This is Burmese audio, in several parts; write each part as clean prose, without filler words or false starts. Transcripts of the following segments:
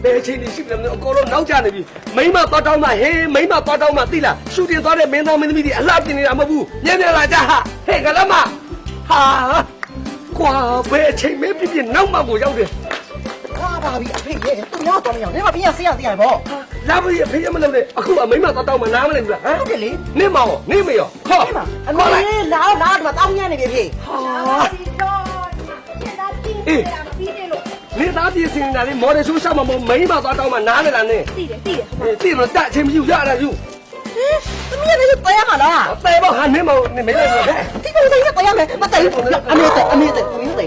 ဘယ်ချိန်ရှိပြီလဲအကုန်လုံးနောက်ကျနေပြီမိမသွားတောင်းမှဟေးမိမသွားတောင်းမှသိလားရှူတင်သွားတဲ့မင်းသားမင်းသမီးတွေအလှပြင်နေတာမဟုတ်ဘူးညံ့လာကြဟာဟဲ့ကလမဟာကွာဘယ်ချိန်မပြည့်နောက်မှကိုရောက်တယ်ကားပါပြီအဖေရဲ့သူများတော့မရအောင်နေမပြင်းရဆေးရသေးရပေါ့လာပြီအဖေရမလုပ်နဲ့အခုအမိမသွားတောင်းမှနားမလည်ဘူးလားဟမ်ဟုတ်တယ်လေနေမောင်နေမေရောဟောအမေလာဒီမှာတောင်းညံ့နေပြီဖေဟာအေးနေသားပြည်စင်နေတာလေမော်ဒယ်ရှိုးရှောက်မှာမိမသွားတောင်းမှနားလေလားနေသိတယ်သိတော့တက်အချိန်မယူရတာယူသမီးလည်းတရားမလားတဲပေါ့ဟာနေမောင်နေမေးလိုက်တော့ဒီကောင်စိတ်နဲ့တရားမယ်မသိဘူးအမေသိသမီးသိ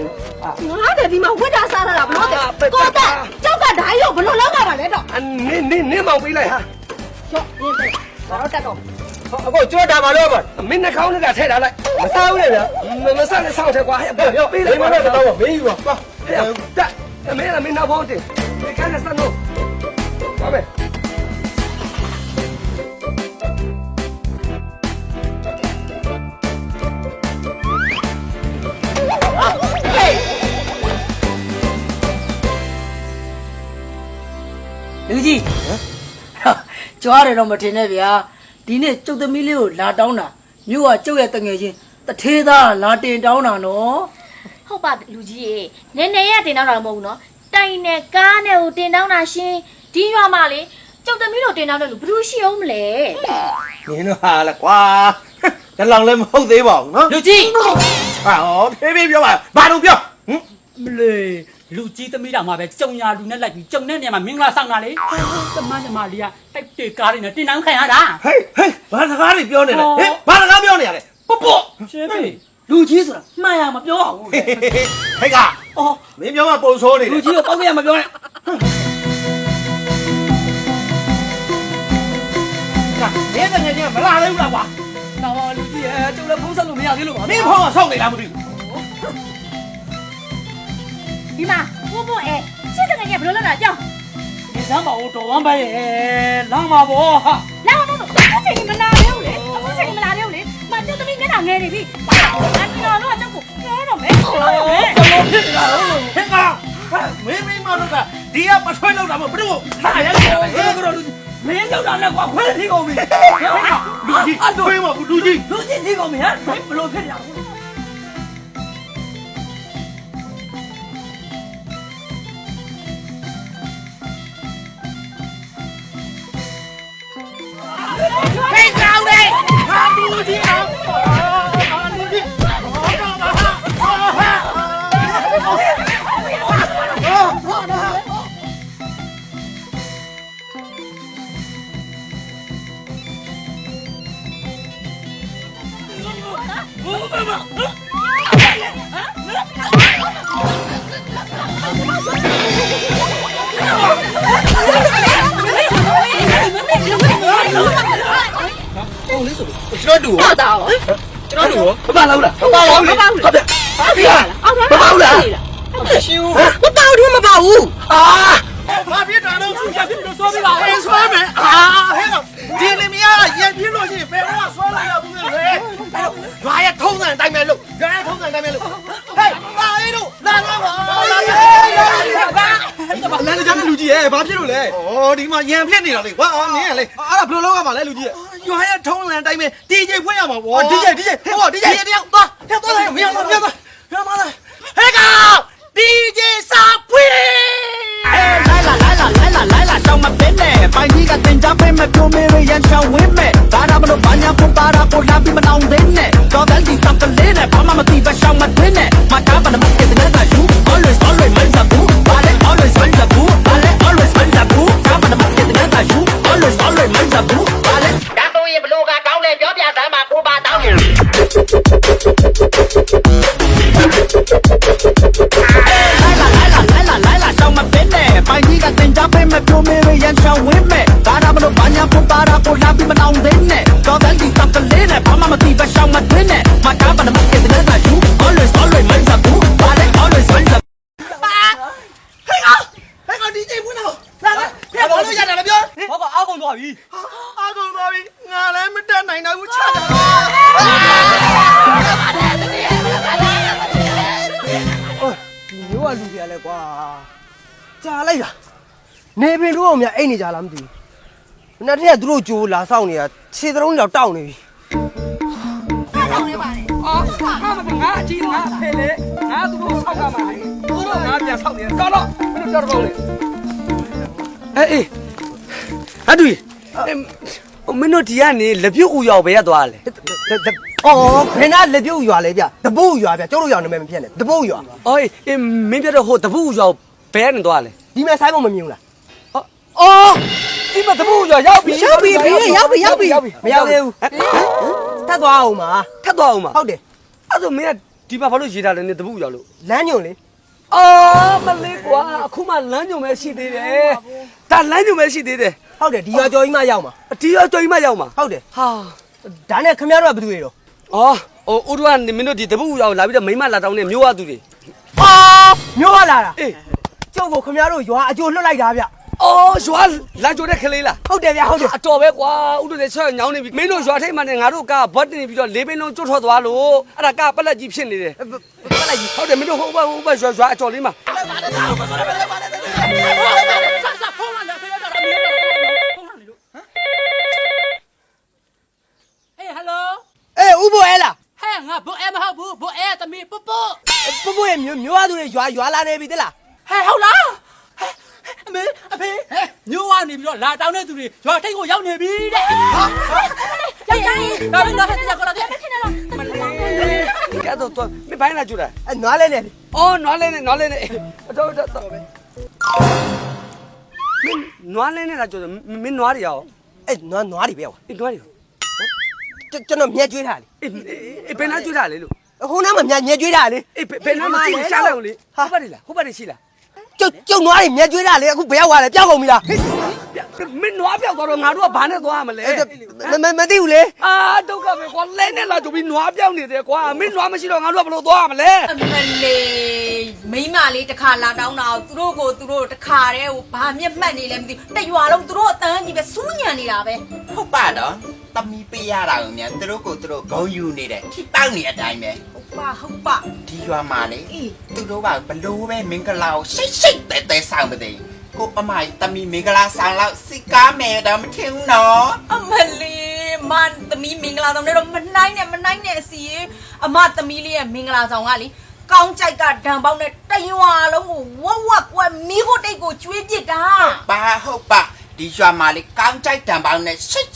ငါတယ်ဒီမှာဝတ်တာစားတာဘလို့ကိုတက်ကြောက်ကဓာတ်ရုပ်ဘလို့လောက်ပါလဲတော့နေမောင်ပေးလိုက်ဟာကျောက်နေတယ်ဘာတော့တက်တော့အခုကြောတာမလို့ပါမင်းနှကောင်းနဲ့ထည့်ထားလိုက်မစားဘူးလေဗျာမစားနဲ့စောင့်ထဲကွာဟဲ့ပေးလိုက်မလို့တော့မေးယူပါဟဲ့တက်မင်းနောက်ဖို့တင်ဒီကနေ့စမ်းတော့ပါမယ်လူကြီးကြွားတယ်တော့မထင်နဲ့ဗျာဒီနေ့ကျုပ်သမီးလေးကိုလာတောင်းတာမြို့ကကျုပ်ရဲ့တငယ်ချင်းတထေးသားလာတင်တောင်းတာနော်ဟုတ်ပါလူကြီးရေနည်းနည်းရတင်တောင်းတာမဟုတ်ဘူးနော်တိုင်နဲ့ကားနဲ့ကိုတင်တောင်းတာရှင်ဒီရွာမှာလေကျုပ်သမီးတို့တင်တောင်းတယ်လို့ဘယ်လိုရှိအောင်မလဲနင်တို့ဟာလားကွာတလောင်လည်းမဟုတ်သေးပါဘူးနော်လူကြီးဟောဖေးပြောပါဘာလို့ပြောမလေးလူကြီးသမီးတော်မှာပဲကြုံညာလူနဲ့လိုက်ပြီးကြုံတဲ့နေရာမှာမင်္ဂလာဆောင်တာလေတမန်ညီမလေးကတိုက်တေကားတွေနဲ့တင်တောင်းခံရတာဟေးဘာစကားတွေပြောနေလဲဟေးဘာစကားပြောနေရလဲပေါ့ရှင်းပြီလူကြီးဆိုတာမှန်ရမပြောအောင်ဟေးကအော်မင်းပြောမှပုံဆိုးနေတယ်လူကြီးကိုပေါက်ရမပြောနဲ့မင်းတကယ်ကြီးမလာသေးဘူးလားကွာတော်ပါလူကြီးရဲ့ကျုပ်လည်းဖုံးဆက်လို့မရသေးလို့ပါမင်းဖောင်းကဆောက်နေလားမသိဘူးဒီမှာပို့အဲရှင်းတကယ်ကြီးဘယ်လိုလုပ်တာကြောက်ဒီစမ်းပါဦးတော်ဝမ်းပဲရဲ့လမ်းပါဗောဟာလာမလို့အခုချိန်မလာသေးဘူးလေအခုချိန်မလာသေးဘူးလေမကျုပ်သမီးမျက်နှာငယ်နေပြီအန်တော်တော့ကျုပ်ကိုပြောတော့မယ်ကျွန်တော်ဖြစ်နေတာဟုတ်ဟင်ကမင်းမတို့ကဒီကမဆွဲလောက်တာမဟုတ်ဘူးဟာရရတယ်ဟဲ့ကတော့မင်းလောက်တာနဲ့ကွာခွဲထိကုန်ပြီလူကြီးထွေးမဘူးလူကြီးထိကုန်ပြီဟမ်ဘလို့ဖြစ်ရအောင်ဟေးကြောက်တယ်ဟာလူကြီးအောင်ဟာလူကြီးကျွန်တော်တူဟုတ်တာကျွန်တော်တူမပါလားမပါဘူးဟုတ်တယ်ဟုတ်လားမပါဘူးလားရှင်းဦးမပါဘူးမပါဘူးဘာဖြစ်တာတော့သူရဖြစ်လို့ဆွဲပြပါဦးဆွဲမယ်ဟဲ့ဒီလင်မယားရက်ပြလို့ရှိရင်ဘယ်တော့ဆွဲလိုက်ရဘူးလေရွာရဲ့ထုံးစံအတိုင်းပဲလို့ရွာရဲ့ထုံးစံအတိုင်းပဲလို့ဟေးပါလေးတို့လာတော့ပါလာရေးဘာလမ်းကြတဲ့လူကြီးရဲ့ဘာဖြစ်လို့လဲဩဒီမှာရံဖြစ်နေတာလေကွာနင်းရလေအဲ့ဒါဘယ်လိုလုပ်ရမှာလဲလူကြီးရွာရဲ့ထုံးစံအတိုင်းပဲ DJ ဖွင့်ရမှာဗော DJ ဟော DJ တယောက်သွားလိုက်မရတော့ပြန်သွားဟဲ့ကောင် DJ စာဖွင့်来上马边嘞，把你个真假被没表妹人眼上问没，大家不都把人不把他不拉比么闹人呢，搞得你当个脸呢，把妈妈地板上马蹲呢，马家把那么给的那个猪，always 闷着不，把嘞 always 闷着不，把嘞 always 闷着不，家把那么给的那个猪，always 闷着不，把嘞。咱都也不录个高嘞，表表咱嘛不把当。来了，上马边嘞，把你个真假被没表妹人眼上问没，大家不都把人不把他不拉比么闹人呢，搞得你当个脸呢，把妈妈地板上马蹲呢，马家把那么给的那个猪，always 闷着不，把嘞 always 闷着。ဟဲ့ကောင် DJ ဖွင့်တော့လာဖျက်ပေါ်လို့ရတယ်လားပြောဘာကအားကုန်သွားပြီအားကုန်သွားပြီငါလည်းမတက်နိုင်တော့ဘူးချတာဒီမျိုးကလူတွေကလည်းကွာကြာလိုက်တာ နေပင်တို့အောင်များအိတ်နေကြလားမသိဘူးမနေ့တည်းကသူတို့ကြိုးလာဆောင်နေတာခြေသလုံးတော့တောက်နေပြီ အော်ဟာမငါအကြီးငါဖေလေငါသူတို့ဆောက်ကမှာသူတို့ငါပြန်ဆောက်နေတယ်တော်တော့မင်းတို့ပြောတော့လေအေးဟာတူမင်းတို့ဒီကနေလက်ပြုတ်ဦးရောက်ပဲရသွားလေ အော်ဘယ်နာလက်ပြုတ်ရွာလဲဗျတပုတ်ရွာဗျကျုပ်တို့ရွာနာမည်မဖြစ်နဲ့တပုတ်ရွာ အော်အေးမင်းပြောတော့ဟိုတပူရောက်ဘဲနေသွားလေ ဒီမဲ့ဆိုင်ပုံမမြင်ဘူးလား အော်ဒီမှာတပူရောက်ပြီ မရောက်သေးဘူးထပ်သွားအောင်ပါ ထပ်သွားအောင်မ ဟုတ်တယ် အဲ့ဒါမင်းကဒီမှာဘာလို့ရေးထားလဲနေတပူရောက်လို့ လမ်းညွန်လေ အော်မလေးကွာအခုမှလမ်းညုံပဲရှိသေးတယ်ဒါလမ်းညုံပဲရှိသေးတယ် ဟုတ်တယ်ဒီရွာကျော်ကြီးမှရောက်မှာ ဒီရောကြိုင်မရောက်မှာ ဟုတ်တယ် ဟာ ဒါနဲ့ခင်ဗျားတို့ကဘယ်သူတွေတော့ အော်ဟိုဦးတို့ကနေမင်းတို့ဒီတပူရောက်လာပြီးတော့မိမလာတောင်းနေမျိုးဝသူတွေ အော်မျိုးရလာတာ အေး ကျုပ်ကိုခင်ဗျားတို့ရွာအကျိုးလွတ်လိုက်တာဗျ အော်ရွာလာကြိုတဲ့ခလေးလား ဟုတ်တယ်ဗျဟုတ်တယ် အတော်ပဲကွာဦးတို့လည်းဆွဲညောင်းနေပြီမင်းတို့ရွာထိပ်မှနဲ့ငါတို့ကဘတ်တင်ပြီးတော့လေးပင်လုံးကျွတ်ထွက်သွားလို့အဲ့ဒါကပလက်ကြီးဖြစ်နေတယ်ပလက်ကြီးဟုတ်တယ်မင်းတို့ဟိုဘရွာအကျော်လေးမှာ ဟေးဟယ်လို အေးဥပိုအဲလား ဟဲ့ငါဘိုအဲမဟုတ်ဘူးဘိုအဲသမီးပုပု ပုပုရဲ့မျိုးရသူတွေရွာလာနေပြီတလား ဟဲ့ဟုတ်လားအမေအဖေမျိုးကနေပြီးတော့လာတောင်းတဲ့သူတွေရွာထိပ်ကိုရောက်နေပြီတဲ့ရောက်ကြရင်ဒါလည်းတော့ဟဲ့ကြောက်လာတယ် ကဲတော့မင်းဘိုင်းလာကြည့်တာ အဲနွားလဲနေ အော်နွားလဲနေတော့ပဲမင်းနွားလဲနေလာကြည့်မင်းနွားတွေရော အဲနွားတွေပဲကွာ အေးနွားတွေ ကျွန်တော်မြက်ကျွေးထားလေ အေးဘယ်နှကြည့်တာလဲလို့ ဟိုနားမှာမြက်ကျွေးထားလေ အေးဘယ်နှမသိရှားလိုက်လေဟုတ်ပါတယ်လားဟုတ်ပါတယ်ရှိလား ကျုပ်နွားတွေမြက်ကျွေးထားလေအခုဘယ်ရောက်သွားလဲပြောက်ကုန်ပြီလား မင်းနွားပြောက်သွားတော့ငါတို့ကဘာနဲ့သွားရမလဲ မသိဘူးလေ အာဒုက္ခပဲကွာလဲနဲ့လာကြပြီးနွားပြောက်နေတယ်ကွာမင်းနွားမရှိတော့ငါတို့ကဘယ်လိုသွားရမလဲ အမလေးမိမလေးတစ်ခါလာတောင်းတာကိုသူတို့တစ်ခါတည်းကိုဘာမျက်မှတ်နေလဲမသိဘူးတရွာလုံးသူတို့အတန်းကြီးပဲစူးညံနေတာပဲ ဟုတ်ပါတော့တမီပေးရတာကိုမြန်သူတို့ကိုသူတို့ဂုံယူနေတယ်ထိပေါက်နေတဲ့အတိုင်းပဲ ဟုတ်ပါ ဒီရွာမှာလေသူတို့ကဘလို့ပဲမင်္ဂလာကိုရှိတ်တဲဆောင်မသိကိုအမိုင်တမီမင်္ဂလာဆောင်လောက်စိကားမယ်တော့မထင်ဘူးနော် အမလေးမန်သမီးမင်္ဂလာဆောင်နဲ့တော့မနိုင်နဲ့အစီအမသမီးလေးရဲ့မင်္ဂလာဆောင်ကလေကောင်းကြိုက်ကဒံပေါက်နဲ့တရွာလုံးကိုဝက်ကွယ်မီးကိုတိတ်ကိုကျွေးပစ်တာ ပါဟုတ်ပါဒီရွာမှာလေကောင်းကြိုက်တံပေါင်းနဲ့ရှိတ်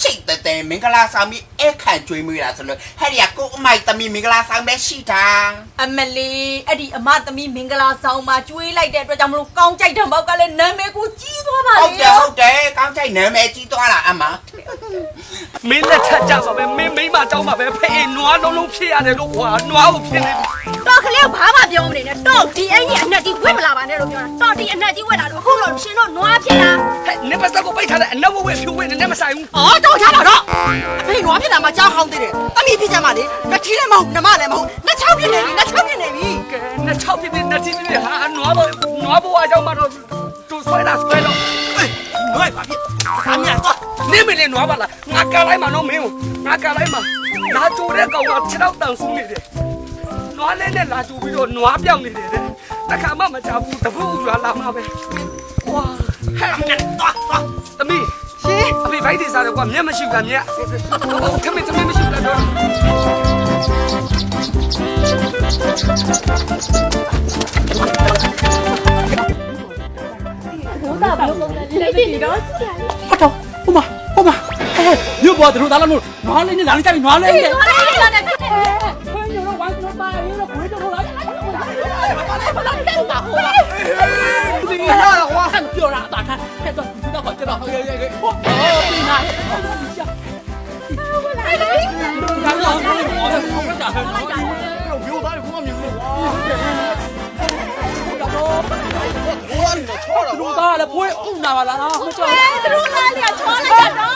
တဲမင်္ဂလာဆောင်ပြီးအခန့်ကျွေးမွေးတာဆိုလို့ဟဲ့ဒီကကိုအမိုင်တမီမင်္ဂလာဆောင်ပဲရှိတာ အမလေးအဲ့ဒီအမသမီးမင်္ဂလာဆောင်မှာကျွေးလိုက်တဲ့အတွက်ကြောင့်မလို့ကောင်းကြိုက်ဒံပေါက်ကလည်းနာမည်ကိုကြီးသွားပါလေ ဟုတ်တယ်ကောင်းကြိုက်နာမည်ကြီးသွားတာအမ မင်းလက်ထက်ကြပါပဲမင်းမိမเจ้าမှာပဲဖေးနွားလုံးဖြစ်ရတယ်လို့ကွာနွားကိုဖြစ်နေပြီ တော့ကလေးဘာမှပြောမနေနဲ့တော့ဒီအိမ်ကြီးအနက်ကြီးဝက်မလာပါနဲ့လို့ပြောတာတော့ဒီအနက်ကြီးဝက်လာတော့အခုတော့ရှင်တို့နွားဖြစ်တာ ဟဲ့နေပါစကိုပိတ်ထားတဲ့အနောက်ဝဲဖြူဝဲနေမဆိုင်ဘူး အော်တော့ထားပါတော့အဖေနွားဖြစ်တာမှကြားဟောင်းသေးတယ်တမီးဖြစ်ကြမှာလေနှစ်ထီးလည်းမဟုတ်နှမလည်းမဟုတ်နှစ်ချောင်းဖြစ်နေပြီနှစ်ချောင်းဖြစ်နေပြီ ကဲနှစ်ချောက်ဖြစ်နေနှစ်ချီနေဟာနွားဘွားအကြောင်းမှာတော့သူဆွဲတော့ နွေးပါပြီအမြတ်တော့ နေမလေးနွားပါလားငါကလိုက်မှာတော့မင်းငါကလိုက်မှာလာကြိုတဲ့ကောင်ကခြေတော့တန်ဆူးနေတယ်နွားလဲနဲ့လာကြိုပြီးတော့နွားပြောင်းနေတယ်တခါမှမကြဘူးတပုတ်ရွာလာမှာပဲကွာဟဲ့နဲ့တော့သမီးရှင်အဖေဘိုက်တွေစားတယ်ကွာမျက်မရှိဘူးလားမျက်ခမင်းမရှိဘူးလားတော့ မြို့ပေါ်သူတို့သားလို့နွားလေးနဲ့လာနေကြပြီနွားလေးနဲ့ နွားလေးလာနေပြီ ခွင်းတို့ဝိုင်းတို့ပါရေးတော့ခွေးတို့လာဒီဟာကွာပြောတာတာထားဟဲ့တော့ဒီတော့ကျွန်တော်ဟေးဟိုပြီးနာဒါတော့ဘာလို့ပြောတာမျိုးသားကိုမမြင်ဘူးကွာတို့သားလည်းဖွေးဥနာပါလားဟိုကြော သူတို့သားလေးကချောလိုက်တာတော့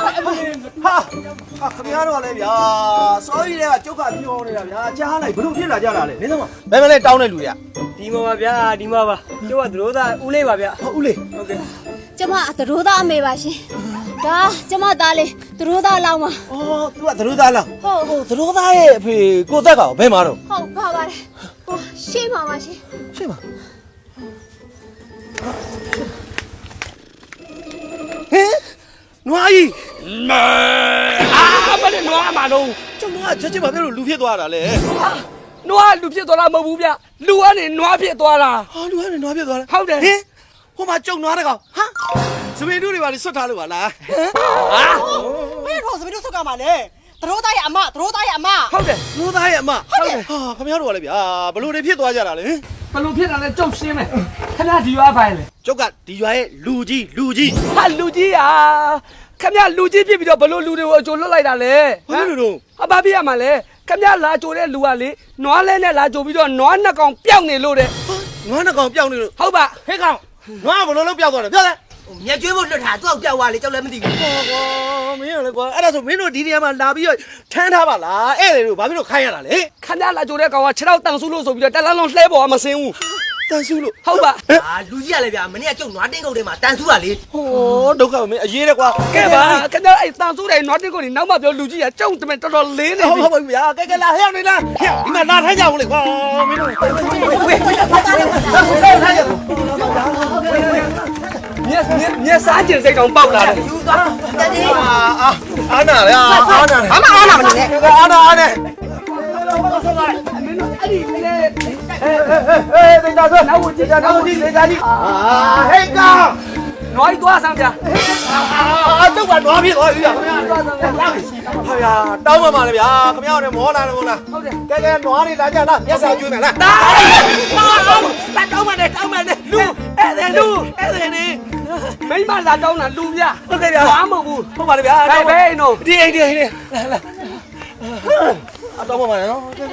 ဟာခင်ဗျားတို့ကလည်းဗျာစောကြီးတွေကကျုပ်ကပြောနေတာဗျာကြားလိုက်ဘလို့ဖြစ်လာကြတာလဲနေတော့ဘယ်မလဲတောင်းတဲ့လူတွေက ဒီမှာပါဗျာဒီမှာပါကျုပ်ကသူတို့သားဦးလေးပါဗျာ ဟုတ်ဦးလေး ဟုတ်ကဲ့ ကျမသတို့သားအမေပါရှင်ဒါကျမသားလေးသတို့သားလောင်းပါ အော် तू ကသတို့သားလား ဟုတ် သတို့သားရဲ့အဖေကိုသက်ကဘယ်မှာတော့ ဟုတ်ပါပါတယ်ဟိုရှေ့ပါပါရှင် ရှင်းပါ နွားကြီး မနဲ့နွားမှာတော့ ကျုံနွားချက်ချင်းဘာဖြစ်လို့လူဖြစ်သွားတာလဲ နွားလူဖြစ်သွားတာမဟုတ်ဘူးဗျလူကနေနွားဖြစ်သွားတာ ဟာလူကနေနွားဖြစ်သွားတာ ဟုတ်တယ် ဟင်ဟိုမှာကျုံနွားတကောင်ဟာစပင်းတို့တွေပါလေဆွတ်ထားလို့ပါလား ဟာ မင်းတို့စပင်းတို့ဆုတ်ကမှာလေသတို့သားရဲ့အမသတို့သားရဲ့အမ ဟုတ်တယ် နွားသားရဲ့အမဟုတ်တယ်ဟာခင်ဗျားတို့ကလည်းဗျာဘလို့တွေဖြစ်သွားကြတာလဲ ဘလို့ဖြစ်တာလဲကြောက်ရှင်းမယ်ခဏဒီရွာပိုင်းလေ ကျုပ်ကဒီရွာရဲ့လူကြီး ဟာလူကြီးอ่ะခမရလူကြီးဖြစ်ပြီးတော့ဘလို့လူတွေကိုအကျိုးလွတ်လိုက်တာလဲ ဘာလို့လို့ ဟာဘာပြရမှာလဲခမရလာကြိုတဲ့လူကလေနွားလဲနဲ့လာကြိုပြီးတော့နွားနှစ်ကောင်ပျောက်နေလို့တဲ့ နွားနှစ်ကောင်ပျောက်နေလို့ ဟုတ်ပါ ဟဲ့ကောင်နွားဘလို့လို့ပျောက်သွားတယ်ပြောလဲ မြက်ကျွေးဖို့လွတ်ထားသူ့အောင်ပြောက်သွားလေကြောက်လည်းမသိဘူး ဟောကွာမင်းရလေကွာအဲ့ဒါဆိုမင်းတို့ဒီနေရာမှာလာပြီးတော့ထမ်းထားပါလားအဲ့လေတို့ဘာဖြစ်လို့ခိုင်းရတာလဲ ခမရလာကြိုတဲ့ကောင်ကခြေထောက်တန်ဆူလို့ဆိုပြီးတော့တက်လန်းလုံးလှဲပေါ်ကမစင်းဘူး တန်ဆူလို့ ဟုတ်ပါ အာလူကြီးကလည်းဗျာမနေ့ကကျုပ်နွားတင်းကုတ်ထဲမှာတန်ဆူးတာလေ ဟောဒုက္ခပဲမင်းအရေးတယ်ကွာ ကဲပါခမရအဲ့တန်ဆူတဲ့နွားတင်းကိုနေနောက်မှပြောလူကြီးကကြုံတမဲတော်တော်လေးနေ ဟုတ် ပြီ ဟုတ်ပါဗျာကဲလာဟဲ့နေလားဟဲ့ဒီမှာလာထိုင်ကြအောင်လေကွာမင်းတို့ထိုင်ကြ မျက်စားကျင်စိတ်ကောင်ပေါက်လာတယ် ယူသွားတတိ အာနာလေအာနာလေ ဘာမှအားနာမနေနဲ့ အာနာနဲ့ အဲ့ဒီလေတေချာဆိုနောက်ကြည့်ကြနောက်ကြည့်တေချာကြည့် ဟဲ့ကောင် နွားကြီးသွားဆောင်ဗျာ တော့ကနွားပြေးသွားပြီဗျာ သွားဆောင်ဗျာ ဟာဗျာတောင်းပါပါလေဗျာခမရနဲ့မောလာတယ်မို့လား ဟုတ်တယ် ကဲကဲနွားတွေလာကြလားမျက်စာကျွေးမယ်လား တာလာတောင်းပါနဲ့လူအဲ့ဒါလူအဲ့ဒါနေမိမလာတောင်းတာလူဗျာ ဟုတ်ကဲ့ဗျာ ဘာမဟုတ်ဘူး ဟုတ်ပါလေဗျာ ဟဲ့ဘယ်နော် ဒီအိမ်လာအတော့ပါပါနော်ကဲ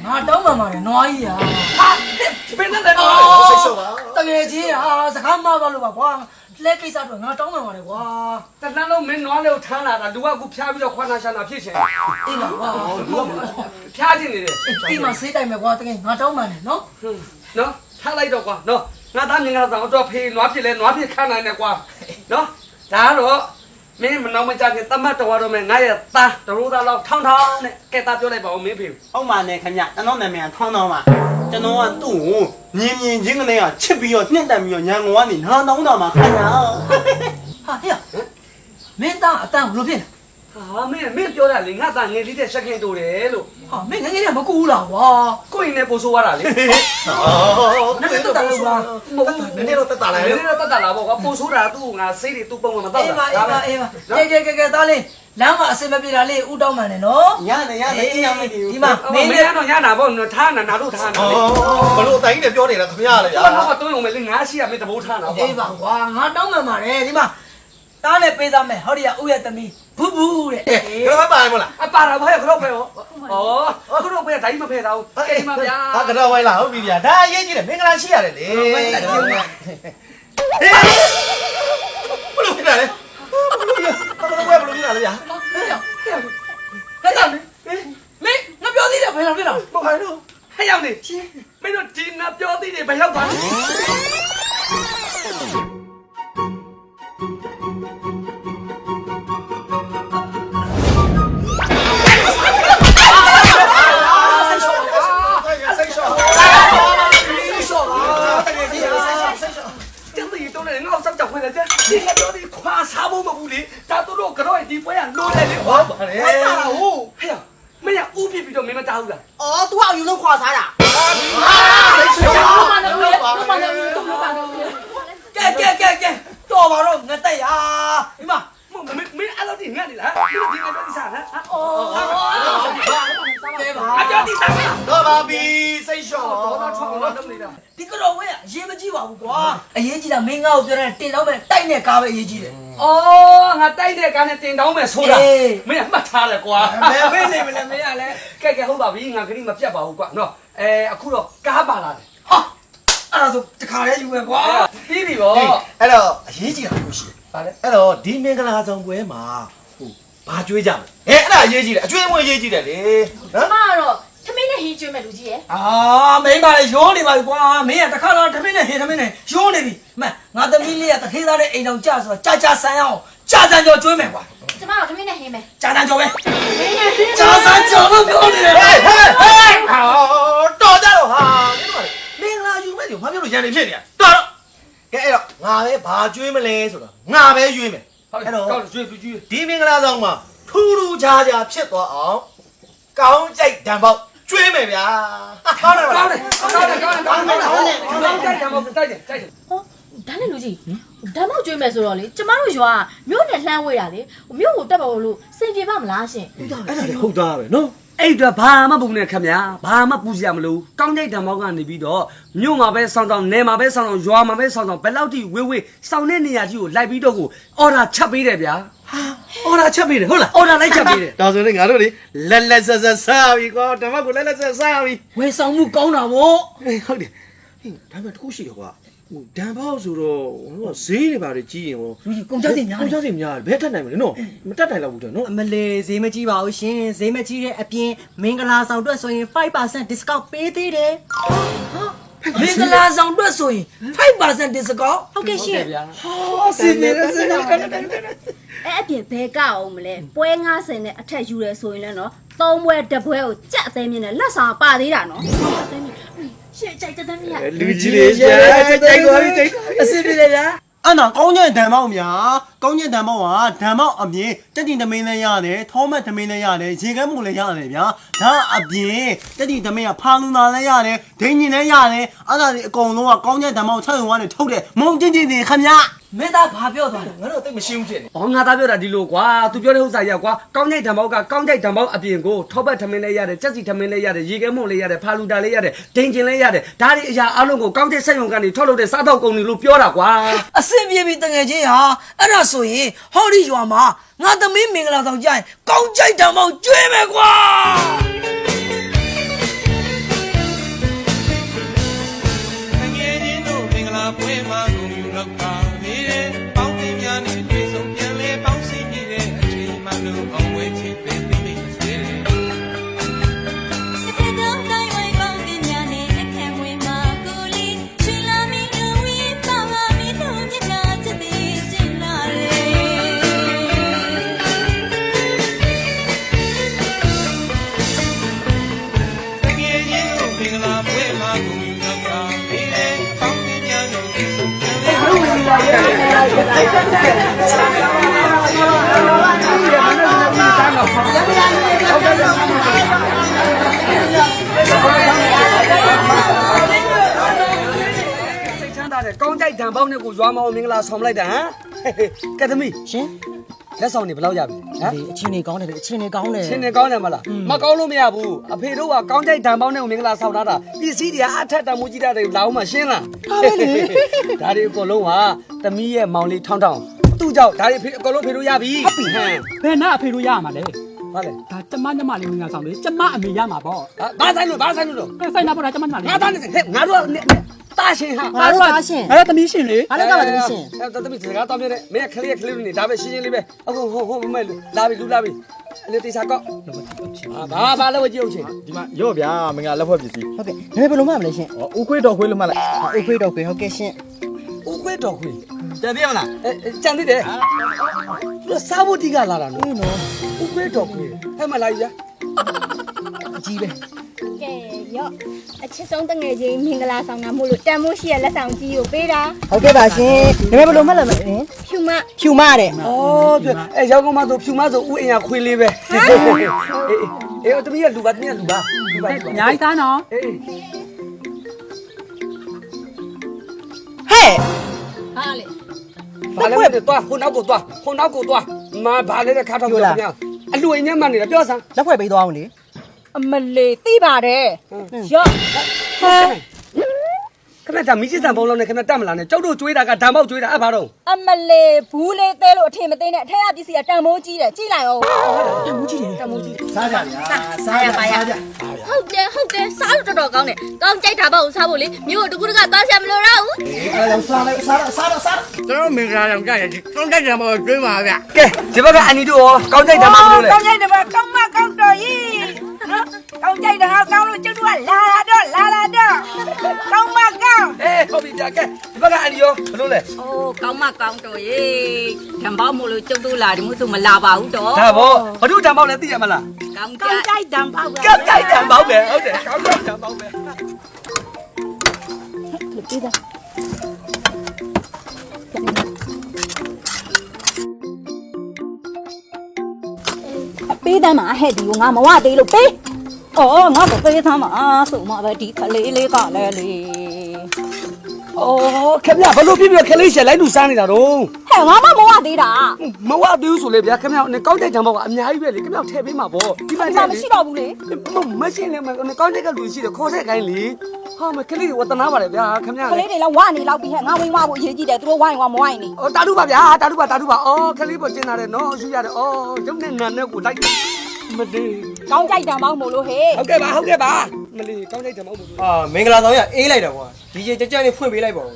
ငါတောင်းမှမှာလေနွားကြီးဟာ ဟာဘယ်နဲ့လဲနော် စိတ်ရှုပ်ပါ တကယ်ကြီးဟာစကားမသွားလို့ပါကွာလဲကိစ္စတော့ငါတောင်းမှမှာလေကွာ တနန်းလုံးမင်းနွားလေးကိုထမ်းလာတာလူကခုဖျားပြီးတော့ခွာနာရှာနာဖြစ်ချင် အေးပါကွာ ဖျားခြင်းနေတယ် ဒီမှာဆေးတိုင်မယ်ကွာတကယ်ငါတောင်းမှတယ်နော် နော်ထားလိုက်တော့ကွာနော်ငါသားမြင်ငါဆောင်တော့ဖေးနွားဖြစ်လဲနွားဖြစ်ခန်းနိုင်တယ်ကွာနော်ဒါကတော့မင်းမနှောင်းမကြခင်တမတ်တော်တော့မယ်ငါရဲ့သားတရိုးသားလောက်ထောင်းထောင်းနဲ့ကဲသားပြောလိုက်ပါဦးမင်းဖေ ဟုတ်ပါနဲ့ခင်ဗျကျွန်တော်နာမည်ထောင်းတော့မှာကျွန်တော်ကသူ့ကိုမြင်ချင်းကနေကချစ်ပြီးတော့နှင့်တက်ပြီးတော့ညံကုန်ကနေနားတောင်းတော့မှာခင်ဗျ ဟာဟဲ့မင်းသားအတန်းဘလို့ဖြစ်လဲ ဟာမင်းပြောတာလေငါသားငယ်လေးတဲ့ရှက်ခင်တိုးတယ်လို့ ဟာမင်းငယ်ငယ်ကမကူဘူးလားကွာ ကိုရင်နဲ့ပို့ဆိုးရတာလေ နည်းနည်းတော့တာလို့ကွာ မဟုတ်ဘူးနည်းနည်းတော့တက်တာလားနည်းနည်းတော့တက်တာလားပေါ့ကွာပို့ဆိုးတာသူ့ငါစိတ်တွေသူ့ပုံမှာမတော့ အေး တာ ပါအေးပါကဲသားလေးလမ်းမှာအစင်မပြေတာလေးဥတောင်းမှန်တယ်နော် ရတယ်အေးရမယ်ဒီ ဒီမှာ မင်းကတော့ညနာပေါ့ထားနာနာတို့ထားနာလေ ဘလို့အတိုင်းနဲ့ပြောနေတာခမရလေဗျာ ဘာမှတော့ုံမယ်လေငါရှိရမင်းတဘိုးထားနာပေါ့ အေးပါကွာငါတောင်းမှန်ပါတယ်ဒီမှာတားနဲ့ပေးသားမယ်ဟောဒီကဥရဲ့သမီးဘူးဘူးတဲ့ ဘယ်မှာပါမလား အပါတော့ဘယ်ခတော့ပဲဟောဩခတော့ပဲဓာကြီးမဖဲတာဘူးအေးမဗျာ ဟာကတော့ဝိုင်းလာဟုတ်ပြီဗျာဒါအရေးကြီးတယ်မင်္ဂလာရှိရတယ်လေဘလို့ဖြစ်တာလဲဘလို့ဖြစ်တာလဲဗျာ ဟဲ့ကောင်မင်းငါပြောသေးတယ်ဘယ်လောက်ဖြစ်တော့ ဘာလို့ ဟဲ့ရောက်နေမင်းတို့ဒီနာပြောသေးတယ်ဘယ်ရောက်သွားလဲ စိတ်ရှော့ ကျန်တဲ့တော့လည်းငါ့ဆောက်ကြောက်ခွင့်တယ်ဒီကပြောဒီခွာစားဖို့မဟုတ်လေဒါတို့ကတော့ဒီပွဲကလိုတယ်လေဟော ပါလေ ဟဲ့မင်းကဥပြပြီးတော့မင်းမတားဘူးလား အော် तू ကအယူဆုံးခွာစားတာ စိတ်ရှော့ ကဲတော်ပါတော့ငါတက်ရဒီမှာ မင်းအဲ့လိုဒီငတ်နေလားမင်းဒီငါပြောဒီစားဟမ် ကဲပါ အပြောဒီစား တော့ပါပြီစိတ်ရှော့ တော့ချောင်းတော့လုပ်နေတာ ဒီကတော့ဝဲအရေးမကြီးပါဘူးကွာအရေးကြီးတာမင်းငါ့ကိုပြောတဲ့တင်တော့မဲ့တိုက်နဲ့ကားပဲအရေးကြီးတယ် အော်ငါတိုက်တဲ့ကားနဲ့တင်တောင်းမယ်ဆိုတာ အေး မင်းကမှတ်ထားလဲကွာ မင်းနေမလဲမင်းရလဲ ကဲဟုတ်ပါပြီငါခရီးမပြတ်ပါဘူးကွာနော်အခုတော့ကားပါလာတယ် ဟာအဲ့ဒါဆိုတခါလေးယူမယ်ကွာ ပြီးပြီဗော အဲ့တော့အရေးကြီးတာလို့ရှိ ပါလေ အဲ့တော့ဒီမင်္ဂလာဆောင်ပွဲမှာဟိုဘာကြွေးကြမလဲအဲ့ဒါအရေးကြီးတယ်အကျွေးမွေးရေးကြီးတယ်လေ ကျမကတော့သမီးနဲ့ဟင်းကျွေးမဲ့လူကြီးရဲ့ အာမင်းပါလေရိုးနေပါပြီကွာမင်းကတခါတော့ထမင်းနဲ့ဟင်းထမင်းနဲ့ရိုးနေပြီမှန်ငါသမီးလေးကတထေးသားတဲ့အိမ်တော်ကြဆိုတော့ကြာဆန်းအောင်ကြာဆန်းကြော်ကျွေးမယ်ကွာ ကျမကတော့သမီးနဲ့ဟင်းမယ် ကြာဆန်းကြော်ပဲ သမီးနဲ့ဟင်း ကြာဆန်းကြော်လို့ပြောနေတယ် ဟဲ့တော်ကြတော့ဟာမင်္ဂလာယူမဲ့ဒီဘာဖြစ်လို့ရန်နေဖြစ်နေရတော်တော့ကဲအဲ့တော့ငါပဲဘာကြွေးမလဲဆိုတော့ငါပဲရွေးမယ် အဲ့တော့ ကောင်းကျွေးကျွေး ဒီမင်္ဂလာဆောင်မှာထူးထူးခြားခြားဖြစ်သွားအောင်ကောင်းကြိုက်တံပေါက်ကျွေးမယ်ဗျာကောင်းတယ်ကောင်းတယ်ကောင်းတယ်ကောင်းတယ်ကောင်းတယ် တိုက်တယ်မဟုတ်တိုက်တယ်တိုက်တယ် ဟောဒါနဲ့လူကြီးဓာတ်မောက်ကျွေးမယ်ဆိုတော့လေကျမတို့ရွာမြို့နဲ့လှမ်းဝေးတာလေမြို့ကိုတက်ပါလို့စင်ပြေပါမလားရှင် အဲ့ဒါလည်းဟုတ်သားပဲနော် အဲ့တော့ဘာမှပုံနဲ့ခင်ဗျာဘာမှပူစရာမလိုကောင်းကြိုက်တံမောက်ကနေပြီးတော့မြို့မှာပဲစောင်းစောင်းနယ်မှာပဲစောင်းစောင်းရွာမှာပဲစောင်းစောင်းဘယ်လောက်ထိဝေးဝေးစောင်းတဲ့နေရာကြီးကိုလိုက်ပြီးတော့ကိုအော်ဒါချက်ပေးတယ်ဗျာ အော်ဒါချက်ပေးတယ်ဟုတ်လား အော်ဒါလိုက်ချက်ပေးတယ် ဒါဆိုရင်ငါတို့လေလက်ဆက်ဆက်စားပြီကွာတံပေါက်ကိုလက်ဆက်စားပြီ ဝယ်ဆောင်မှုကောင်းတာဗော ဟုတ်တယ်ဟင်းဒါပေမဲ့တခုရှိရကွာဟိုဒံပေါက်ဆိုတော့ဟိုဈေးတွေပါလေကြီးရင်ဟို လူကြီးကုန်ကြစင်များ ကုန်ကြစင်များဘယ်ထက်နိုင်မလဲနော်မတက်နိုင်တော့ဘူးတဲ့နော် အမလေးဈေးမကြီးပါဘူးရှင်ဈေးမကြီးတဲ့အပြင်မင်္ဂလာဆောင်အတွက်ဆိုရင် 5% discount ပေးသေးတယ် မင်္ဂလာဆောင်အတွက်ဆိုရင် 5% discount ဟုတ်ကဲ့ရှင် စင်နေစင်နေ အဲ့အပြင်ဘဲကအောင်မလဲပွဲ90နဲ့အထက်ယူရဲဆိုရင်လည်းနော်3ပွဲ1ပွဲကိုကြက်အသေးမြင့်နဲ့လက်ဆောင်ပါသေးတာနော်အသေးမြင့်ရှေ့ကြိုက်တဲ့မြင့် လူကြီးလေးရှာတိုက်သွားပြီတိုက် အစစ်ပြေလေလား အဲ့တော့ကောင်းကျင်ဓမ္မောက်များကောင်းကျင်ဓမ္မောက်ကဓမ္မောက်အမြင်တက်တီသမင်းလည်းရတယ်ထောမတ်သမင်းလည်းရတယ်ရေကမ်းမှုလည်းရတယ်ဗျာဒါအပြင်တက်တီသမင်းကဖာလူနာလည်းရတယ်ဒိန်ညင်လည်းရတယ်အဲ့ဒါဒီအကုန်လုံးကကောင်းကျင်ဓမ္မောက်6ရုံကနေထုတ်တယ်မုံချင်းချင်းတွေခမညာ မင်းသားဘာပြောသွားလဲ ငါတို့သိမရှင်းဘူးဖြစ်နေ ။အော်ငါသားပြောတာဒီလိုကွာ။ तू ပြောတဲ့ဥစ္စာကြီးကွာ။ကောင်းကြိုက်ဓာတ်မောက်ကကောင်းကြိုက်ဓာတ်မောက်အပြင်ကိုထောပတ်ထမင်းလေးရတယ်၊ကြက်စီထမင်းလေးရတယ်၊ရေခဲမုံလေးရတယ်၊ဖာလူတာလေးရတယ်၊ဒိန်ကျင်လေးရတယ်။ဒါတွေအရာအလုံးကိုကောင်းကြိုက်စက်ရုံကနေထုတ်လုပ်တဲ့စားတော့ကုန်တွေလို့ပြောတာကွာ အစစ်ပြေပြီတငယ်ချင်းဟာအဲ့ဒါဆိုရင်ဟောဒီရွာမှာငါသမီးမင်္ဂလာဆောင်ကြရင်ကောင်းကြိုက်တောင်မောင်ကျွေးမယ်ကွာ ငယ်ချင်းတို့မင်္ဂလာပွဲမှာကိုယူလောက်တာနေတဲ့ပေါင်းတင်များနဲ့တွေ့ဆုံပြန်လဲပေါင်းစည်းနေတဲ့အချိန်မှလို့အောင်ဝဲချစ်တဲ့မိမိဆွေတယ် စိတ်ချမ်းသာတဲ့ကောင်းကြိုက်ဓာတ်ပေါက်နဲ့ကိုရွာမောင်မင်္ဂလာဆောင်လိုက်တာဟမ်ကဲသမီး ရှင် လက်ဆောင်တွေဘယ်လောက်ရပြီဟမ် ဒီအချင်းနေကောင်းတယ်အချင်းနေကောင်းတယ် ရှင်းနေကောင်းတယ်မလားမကောင်းလို့မရဘူးအဖေတို့ကကောင်းကြိုက်ဓာတ်ပေါက်နဲ့ကိုမင်္ဂလာဆောင်ထားတာပစ္စည်းတွေကအထက်တံမိုးကြီးတာတွေလာအောင်မရှင်းလားဒါတွေအကုန်လုံးကသမီးရဲ့မောင်လေးထောင်းထောင်းသူ့ကြောင့်ဒါတွေအကုန်လုံးဖေတို့ရပြီဟုတ်ပြီဟမ် ဘယ်နာအဖေတို့ရမှာလဲ ဘာလဲ ဒါကျမညမလေးဝင်ကဆောင်လေကျမအမေရမှာပေါ့ ဘာဆိုင်လို့တော့ ကဲဆိုင်နာပေါ့ဒါကျမညမလေး ငါသားနေဟဲ့ငါတို့ကတာရှင်ဟာ ငါတို့သားရှင် အဲ့ဒါသမီးရှင်လေ အားလည်းကပါသမီးရှင် အဲ့တော့တမီးစကားတောင်းပြတဲ့မင်းကခလေးလေးနေဒါပဲရှင်းရှင်းလေးပဲအခုဟိုမဲလာပြီလူလာပြီလေတေချာကောက်ဘာလဲဝကြည့်အောင်ချင်း ဒီမှာရော့ဗျာမင်္ဂလာလက်ဖွဲ့ပစ္စည်း ဟုတ်ကဲ့ဘယ်ဘယ်လိုမှမလဲရှင် ဦးခွေးတော်ခွေးလို့မှတ်လိုက် အိုးခွေးတော့ခွေးဟုတ်ကဲ့ရှင် ဦးခွေးတော်ခွေး ကြံသေးမလား ကြံသေးတယ်သူစားဖို့တိကလာတာနော်ဦးခွေးတော်ခွေးဟဲ့မလာကြီး အကြီးပဲ ကဲရော့အချစ်ဆုံးတငယ်ချင်းမင်္ဂလာဆောင်တာမို့လို့တန်မိုးရှိရလက်ဆောင်ကြီးကိုပေးတာ ဟုတ်ကဲ့ပါရှင်ဘယ်ဘယ်လိုမှလည်းမလဲ ဖြူမ ဖြူမတဲ့ ဩရောက်ကောင်းမဆိုဖြူမဆိုဦးအင်ရခွေးလေးပဲအေးတမီးကလူပါတမီးကလူပါ အများကြီးသားနော် အေး ဟဲ့ ဟာလေ ဘာလဲတော့ဟိုနောက်ကိုသွားမဘာလဲခါထောက်ပြောပြအလူအိမ်နဲ့မှနေတာပြောစမ်း လက်ဖွဲ့ပေးသွားအောင်လေ အမလေးသိပါတယ် ရော့ဟဲ့ ခဏဒါမိချစ်စံပုံလုံးနဲ့ခဏတက်မလာနဲ့ကျောက်တို့ကျွေးတာကဓာမောက်ကျွေးတာအဲ့ဘာတော့ အမလေးဘူးလေးသေးလို့အထင်မသိနဲ့အထက်ကပစ္စည်းကတန်မိုးကြီးတယ်ကြည့်လိုက်အောင် စားကြဗျာစားကြပါရကြ ဟုတ်တယ်စားလို့တော်တော်ကောင်းတယ်ကောင်းကြိုက်တာပေါ့စားဖို့လေမြို့တကူတကသွားဆက်မလို့တော့ဘူး အဲ့ဒါစားလိုက်စားကျွန်တော်မင်္ဂလာဆောင်ကြရကောင်းကြတယ်မောကျွေးပါဗျာ ကဲဒီဘက်ကအန်နီတို့ရောကောင်းကြိုက်ဓာမောက်မလို့လေ ကောင်းကြိုက်တယ်မကောင်းမကောင်းတော်ကြီးနော်ကောင်းကြိုက်တယ်ကောင်းလို့ကျုပ်တို့ကလာလာတော့ကောင်းမကောင်း အေးဟုတ်ပြီကြာကဲဒီဘက်ကအန်နီရောဘလို့လဲ အိုးကောင်းမကောင်းတော်ရေးဓမ္မောက်မို့လို့ကျုပ်တို့လာတယ်မို့ဆိုမလာပါဘူးတော့ ဒါဗောဘာလို့ဓာမောက်လဲသိရမလား ကောင်းကြိုက်ဓမ္မောက်ပဲ ကောင်းကြိုက်ဓာမောက်ပဲဟုတ်တယ်ကောင်းကြိုက်ဓာမောက်ပဲ ဟ ပေးတမ်းမှာဟဲ့ဒီကိုငါမဝသေးလို့ပေးအော်ငါမပေးသမ်းမှာဆိုမှပဲဒီကလေးလေးကလည်းလေ အော်ခင်ဗျဘလို့ပြပြခလေးရှယ်လိုက်လူစားနေတာတော့ ဟဲ့ငါမဝသေးတာ မဝသေးဘူးဆိုလေဗျာခင်ဗျကောင်းတဲ့ဂျံဘောကအများကြီးပဲလေခင်ဗျထည့်ပေးမှာပေါ့ဒီမှာ မရှိတော့ဘူးလေ မရှိလေကောင်းတဲ့ကလူရှိတယ်ခေါ်တဲ့ခိုင်းလေဟာမခလေးဝတနာပါလေဗျာခင်ဗျ ကလေးတွေလည်းဝနေလောက်ပြီးဟဲ့ငါဝင်းဝဖို့အရေးကြီးတယ်သူတို့ဝိုင်းဝမဝိုင်းနေ အော်တာတူပါဗျာတာတူပါအော်ခလေးပေါ်ကျင်လာတယ်နော်ရှိရတယ်အော်ရုပ်နဲ့နာနဲ့ကိုလိုက်မလေး ကောင်းကြိုက်တယ်မောင်းမို့လို့ဟဲ့ ဟုတ်ကဲ့ပါမလေးကောင်းကြိုက်တယ်မဟုတ်ဘူး အာမင်္ဂလာဆောင်ရအေးလိုက်တာကွာဒီကြကြလေးဖွင့်ပေးလိုက်ပါဦး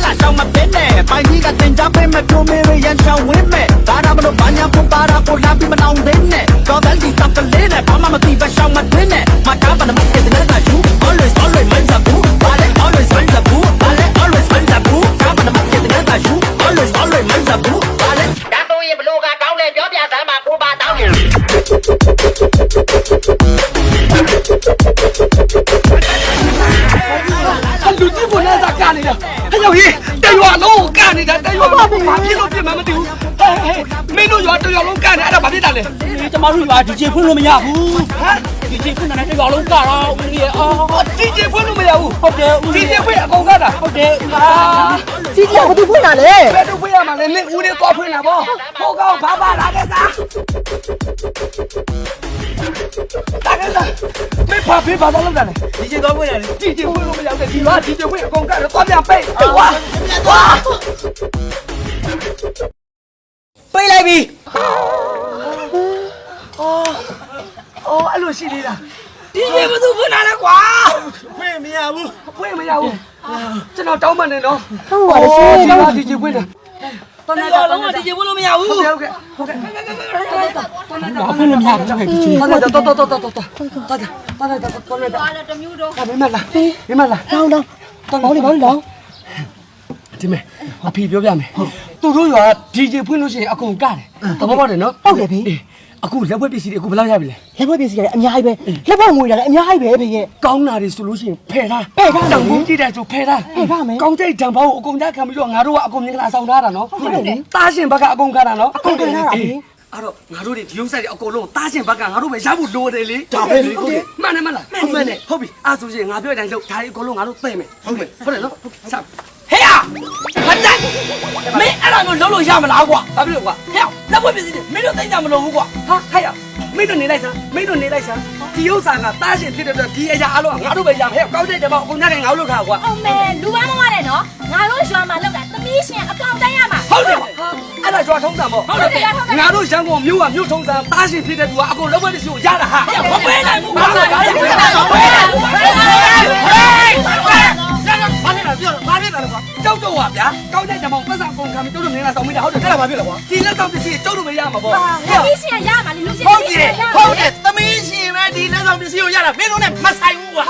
来，上马边呢，把你个真假白没表妹妹眼上问me，大家不都把伢不把他不拉比么闹人呢，搞得你当个脸呢，把妈妈对吧上马蹲呢，马家把他们给的那个猪，always 闷着不，把嘞 always 闷着不，把嘞 always 闷着不，家把他们给的那个猪，always 闷着不，把嘞。大东也不露个高嘞，表表咱嘛不把当。လူကြီးကလည်းသာကနေတာဟဲ့ရောက်ရေးတရွာလုံးကနေတာတရွာလုံးဘာဖြစ်လို့ပြင်မှမသိဘူးဟဲ့မင်းတို့ရွာတရွာလုံးကနေအဲ့ဒါဘာဖြစ်တာလဲ ကျမတို့ကဒီကျေဖွင့်လို့မရဘူးဟမ်ဒီကျေဖွင့်တဲ့ရွာလုံးကတော့ဦးကြီးအော် ဒီကျေဖွင့်လို့မရဘူး ဟုတ်တယ်ဦး ဒီ ကြီး ကျေဖွင့်အကုန်ကတာ ဟုတ်တယ်ဦးကြီး စီကြီးကဘာသူဖွင့်တာလဲ ဘယ်လိုဖွင့်ရမှာလဲမင်းဦးလေးတော့ဖွင့်တာပေါ့ဟိုကောင်ဘာလာခဲ့သားတာခဲ့သားမင်းဘာဖြစ်ဘာလုပ်တာလဲ ဒီကျေတော့ဖွင့်ရတယ် ဒီကျေဖွင့်လို့မရဘူးဒီရွာဒီကျေဖွင့်အကုန်ကတော့ပြန်ပိတ်ဝါ ပိတ်လိုက်ပြီ အော်အဲ့လိုရှိသေးတာဒီကျေဘသူဖွင့်တာလဲကွာ ဖွင့်မရဘူး ဖွင့်မရဘူးကျွန်တော်တောင်းပန်နေနော် ဟုတ်ပါလေရှင် ဒီရွာဒီကျေဖွင့်တာ တနေ့တော့လုံးဝဒီကျေဖွင့်လို့မရဘူး ဟုတ်ကဲ့ဘာဖွင့်လို့မရဘူးဟဲ့ဒီကျေတော်တော်တော်တော်တမျိုးတော့ မင်းမလာတောင်းဘောလေးလောင်း ဒီမဲ့အဖေပြောပြမယ်သူတို့ရွာဒီကျေဖွင့်လို့ရှိရင်အကုန်ကတယ်တဘောပေါက်တယ်နော် ဟုတ်တယ်ဖေး အခုလက်ဝဲပစ္စည်းတွေအခုဘယ်လောက်ရပြီလဲ လက်ဘွက်ပစ္စည်းတွေအများကြီးပဲလက်ဘွက်ငွေတွေလည်းအများကြီးပဲဖေးရဲ့ ကောင်းတာတွေဆိုလို့ရှိရင်ဖယ်ထား ဖယ်ထားတယ် တောင်ကြီးကြည့်တယ်ဆိုဖယ်ထား ဖယ်ထားမယ် ကောင်းတဲ့ဓာတ်ပေါင်းကိုအကုန်ကြခံပြီးတော့ငါတို့ကအကုန်မြင်ကလာဆောင်ထားတာနော် ဟုတ်တယ်လေ တားရှင်ဘက်ကအကုန်ကတာနော် အကုန်ကန်ထားတာလေ အဲ့တော့ငါတို့တွေဒီဥစ္စာတွေအကုန်လုံးတားရှင်ဘက်ကငါတို့ပဲရဖို့လိုတယ်လေ ဒါပဲလေဟုတ်တယ် မှန်တယ်မလားမှန်တယ်ဟုတ်ပြီအဲ့ဆိုရင်ငါပြောတဲ့အတိုင်းလုပ်ဒါတွေအကုန်လုံးငါတို့သိမယ်ဟုတ်တယ်နော်စပ်ဟဲ့မတက်မင်းအဲ့ဒါမျိုးလုံးလို့ရမလားကွာဘာဖြစ်လို့ကွာဟဲ့လက်ဝဲပစ္စည်းတွေမင်းတို့သိကြမလို့ဘူးကွာဟာဟဲ့မင်းတို့နေလိုက်စမ်းဒီဥစ္စာကတားရှင်ဖြစ်တဲ့အတွက်ဒီအရာအလုံးငါတို့ပဲရမယ်ဟဲ့ကောင်းတဲ့တမောအကုန်ညတဲ့ငါတို့လုပ်ထားကွာ အောင်မဲလူပန်းမဝတဲ့နော်ငါတို့ရွာမှာလောက်တာသမီးရှင်အကောင်တိုင်းရမှာ ဟုတ်တယ်အဲ့ဒါကျွာထုံးတာပေါ့ဟုတ်တယ်ငါတို့ရန်ကုန်မြို့ကမြို့ထုံးတာတားရှင်ဖြစ်တဲ့သူကအကုန်လုံးဝဲတရှိကိုရတာဟာမပေးနိုင်ဘူးဘာလို့လဲဘာဖြစ်တာပြောဘာဖြစ်တာလဲကွာကြောက်တော့ပါဗျာကောင်းတဲ့တမောပတ်စံအကုန်ခံပြီးတို့တို့နေလာဆောင်မိတာဟုတ်တယ်အဲ့ဒါဘာဖြစ်လဲကွာဒီလက်ဆောင်ပစ္စည်းကျုပ်တို့မရမှာပေါ့ သမီးရှင်ရမှာလေလူရှင် ဟုတ်တယ်ဟုတ်တယ်သမီးရှင်ပဲဒီလက်ဆောင်ပစ္စည်းကိုရတာမင်းတို့နဲ့မဆိုင်ဘူးကွာ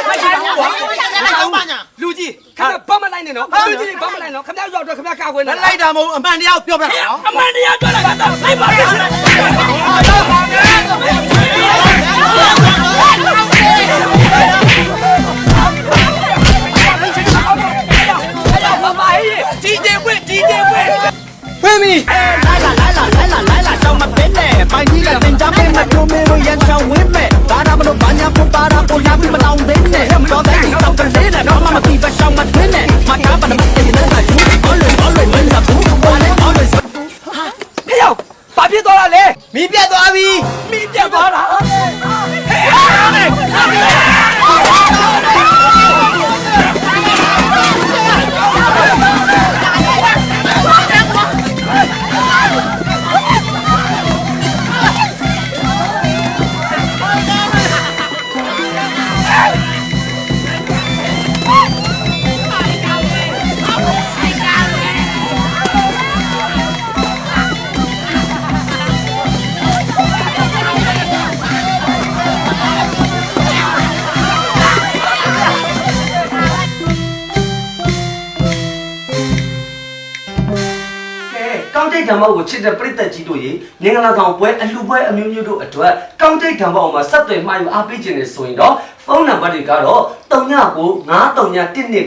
မဆိုင်ဘူးကွာဟုတ်ပါညာ လူကြီးခင်ဗျဘာမလိုက်နဲ့နော်လူကြီးဘာမလိုက်နော်ခင်ဗျရောက်တော့ခင်ဗျကာကွယ်နေ လိုက်တာမဟုတ်အမှန်တရားပြောပြတာနော် အမှန်တရားပြောလိုက်တာလိုက်ပါဒီကျေပွင့်ဖွင့်ပြီ 来，上马边呢，把你个真假白没表妹妹眼上问me，大家不都把伢不把他不拉比么闹人呢，搞得你当个脸呢，把妈妈对吧上马蹲呢，马家把他们给的那个猪，always 闷着不，把嘞 always。ဟဲ့ရောက်ဘာဖြစ်သွားတာလဲ မီးပြတ်သွားပြီ မိပြတ်သွားတာ ကောင်းတဲ့ဓမ္မကိုချစ်တဲ့ပရိသတ်ကြီးတို့ရေငင်္ဂလာဆောင်ပွဲအလှပွဲအမျိုးမျိုးတို့အတွက်ကောင်းတဲ့ဓမ္မအောင်မှာဆက်သွယ်မှယူအားပေးခြင်းနဲ့ဆိုရင်တော့ ဖုန်းနံပါတ်တွေကတော့399331နဲ့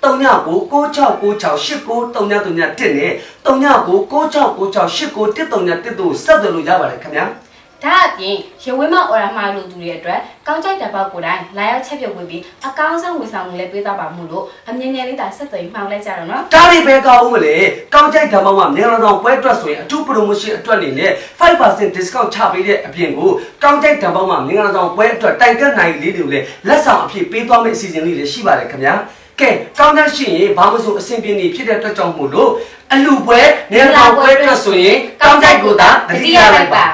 39969689696981နဲ့399696896911တို့ဆက်သွယ်လို့ရပါတယ်ခင်ဗျာ ဒါအပြင်ရဝင်းမအော်ရာမှာလို့သူတွေအတွက်ကောင်းကြိုက်တဲ့ဘောက်ကိုယ်တိုင်လာရောက်ချက်ပြုတ်ဝင်ပြီးအကောင်းဆုံးဝန်ဆောင်မှုလည်းပေးသွားပါမှုလို့အမြင်နဲ့လေးသာဆက်သွယ်မှောင်လိုက်ကြတော့နော် ဒါတွေပဲကောင်းဦးမလဲကောင်းကြိုက်ဓမ္မမှာမြင်လာတော့ပွဲအတွက်ဆိုရင်အထူး promotion အတွက်နေနဲ့ 5% discount ချပေးတဲ့အပြင်ကိုကောင်းကြိုက်ဓမ္မမှာမြင်လာတော့ပွဲအတွက်တိုင်ကက်နိုင်လေးတွေကိုလည်းလက်ဆောင်အဖြစ်ပေးသွားမယ့်အစီအစဉ်လေးလည်းရှိပါတယ်ခင်ဗျာကဲကောင်းတဲ့ရှိရင်ဘာမှမဆိုအဆင်ပြေနေဖြစ်တဲ့အတွက်ကြောင့်မို့လို့အလူပွဲမြင်လာတော့ပွဲအတွက်ဆိုရင်ကောင်းကြိုက်ကိုသာတတိယလိုက်ပါ